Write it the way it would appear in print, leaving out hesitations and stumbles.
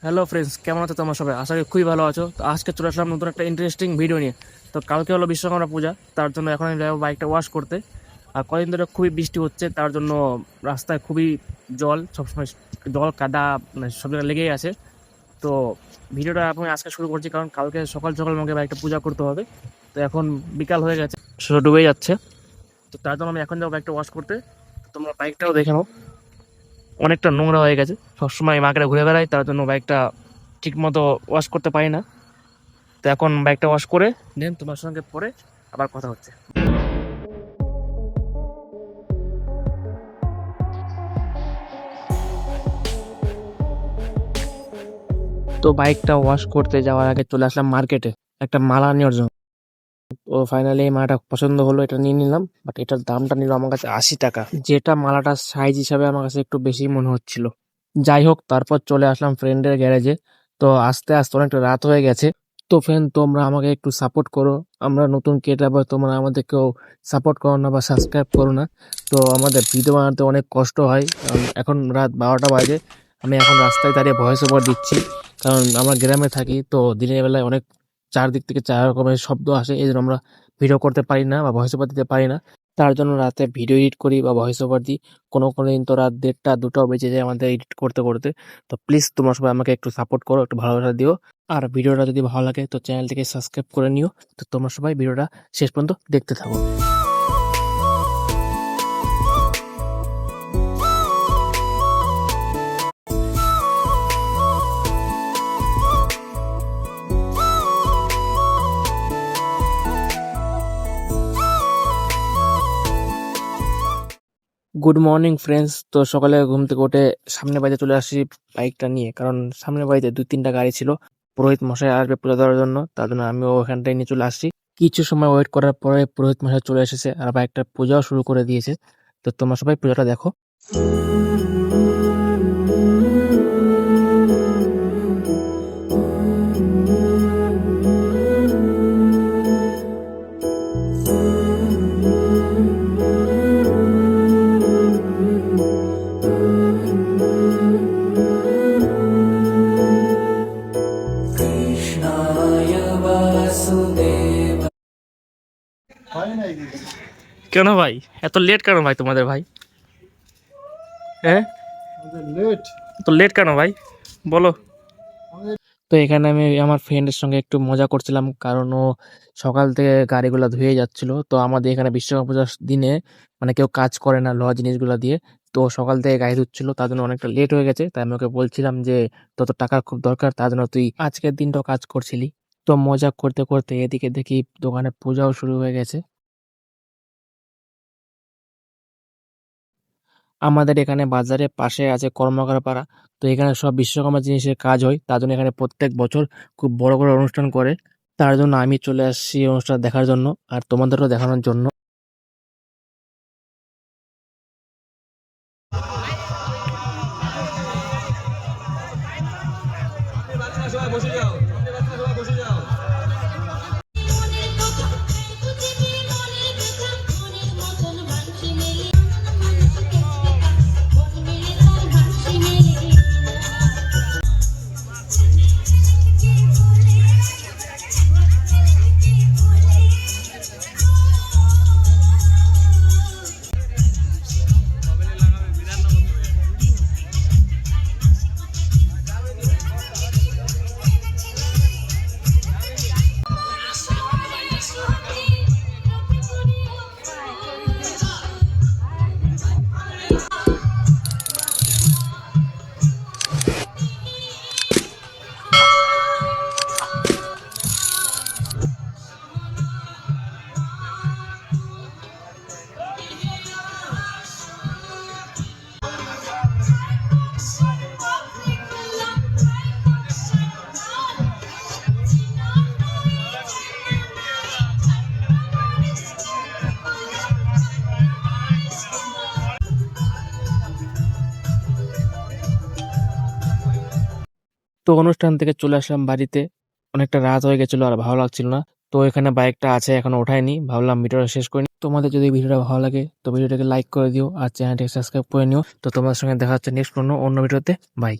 Hello friends, কেমন আছো তোমার সবাই? আশা করি খুবই ভালো আছো। তো আজকে চলে আসলাম নতুন একটা ইন্টারেস্টিং ভিডিও নিয়ে। তো কালকে হলো বিশ্বকর্মা পূজা, তার জন্য এখন আমি যাবো বাইকটা ওয়াশ করতে। আর কদিন ধরে খুবই বৃষ্টি হচ্ছে, তার জন্য রাস্তায় খুবই জল, সবসময় জল কাদা মানে সব জায়গায় লেগেই আছে। তো ভিডিওটা আমি আজকে শুরু করছি, কারণ কালকে সকাল সকাল আমাকে বাইকটা পূজা করতে হবে। তো এখন বিকাল হয়ে গেছে, সূর্য ডুবে যাচ্ছে। তো তার জন্য আমি এখন যাবো বাইকটা ওয়াশ করতে। তো তোমরা বাইকটাও দেখে নাও, অনেকটা নোংরা হয়ে গেছে। সবসময় মার্কেটে ঘুরে বেড়াই, তার জন্য বাইকটা ঠিক মতো ওয়াশ করতে পারি না। তো এখন বাইকটা ওয়াশ করে দেন তোমার সঙ্গে পরে আবার কথা হচ্ছে। তো বাইকটা ওয়াশ করতে যাওয়ার আগে চলে আসলাম মার্কেটে একটা মালা নেওয়ার জন্য। তো ফাইনালি এই মালাটা পছন্দ হলো, এটা নিয়ে নিলাম। বাট এটার দামটা নিল আমার কাছে 80 টাকা, যেটা মালাটার সাইজ হিসাবে আমার কাছে একটু বেশি মনে হচ্ছিল। যাই হোক, তারপর চলে আসলাম ফ্রেন্ডের গ্যারেজে। তো আস্তে আস্তে অনেকটা রাত হয়ে গেছে। তো ফ্রেন্ড, তোমরা আমাকে একটু সাপোর্ট করো। আমরা নতুন ক্রিয়েটার, তোমরা আমাদেরকেও সাপোর্ট করো না বা সাবস্ক্রাইব করো না। তো আমাদের ভিডিও বানাতে অনেক কষ্ট হয়, কারণ এখন রাত 12টা বাজে। আমি এখন রাস্তায় দাঁড়িয়ে ভয়েস ওভার দিচ্ছি, কারণ আমরা গ্রামে থাকি। তো দিনের বেলায় অনেক চারদিক থেকে চার রকমের শব্দ আসে, এই জন্য আমরা ভিডিও করতে পারি না বা ভয়েস ওভার দিতে পারি না। তার জন্য রাতে ভিডিও এডিট করি বা ভয়েস ওভার দিই। কোনো দিন তো রাত 1:30 2টাও বেজে যায় আমাদের এডিট করতে করতে। তো প্লিজ তোমরা সবাই আমাকে একটু সাপোর্ট করো, একটু ভালোবাসা দিও। আর ভিডিওটা যদি ভালো লাগে তো চ্যানেলটিকে সাবস্ক্রাইব করে নিও। তো তোমরা সবাই ভিডিওটা শেষ পর্যন্ত দেখতে থাকো। Good morning friends. তো সকালে ঘুম থেকে উঠে সামনে বাড়িতে চলে আসি বাইকটা নিয়ে, কারণ সামনে বাড়িতে 2-3টা গাড়ি ছিল। পুরোহিত মশাই আসবে পূজা দেওয়ার জন্য, তার জন্য আমিও ওখানটায় নিয়ে চলে আসছি। কিছু সময় ওয়েট করার পরে পুরোহিত মশাই চলে এসেছে আর বাইকটার পূজাও শুরু করে দিয়েছে। তো তোমরা সবাই পূজাটা দেখো। কেন ভাই, এত লেট কেন ভাই তোমাদের ভাই? হ্যাঁ, লেট তো লেট কেন ভাই, বলো। তো এখানে আমি আমার ফ্রেন্ডের সঙ্গে একটু মজা করছিলাম, কারণ ও সকাল থেকে গাড়িগুলো ধুয়ে যাচ্ছিল। তো আমাদের এখানে বিশ্বকর্মা পূজার দিনে মানে কেউ কাজ করে না লোহা জিনিসগুলো দিয়ে। তো সকাল থেকে গাড়ি ধুচ্ছিল, তার জন্য অনেকটা লেট হয়ে গেছে। তাই আমি ওকে বলছিলাম যে তত টাকার খুব দরকার, তার জন্য তুই আজকের দিনটাও কাজ করছিলি। তো মজা করতে করতে এদিকে দেখি দোকানে পূজাও শুরু হয়ে গেছে। আমাদের এখানে বাজারে পাশে আছে কর্মকার পাড়া। তো এখানে সব বিশ্বকর্মা জিনিসের কাজ হয়, তার জন্য এখানে প্রত্যেক বছর খুব বড় করে অনুষ্ঠান করে। তার জন্য আমি চলে আসছি এই অনুষ্ঠান দেখার জন্য, আর তোমাদেরও দেখানোর জন্য। তো অনুষ্ঠান থেকে চলে আসলাম বাড়িতে, অনেকটা রাত হয়ে গেছিল আর ভালো লাগছিল না। তো এখানে বাইকটা আছে, এখনো ওঠাইনি, ভাবলাম ভিডিওটা শেষ করিনি। তোমাদের যদি ভিডিওটা ভালো লাগে তো ভিডিওটাকে লাইক করে দিও আর চ্যানেলটাকে সাবস্ক্রাইব করে নিও। তো তোমাদের সঙ্গে দেখা হচ্ছে নেক্সট অন্য ভিডিওতে। বাই।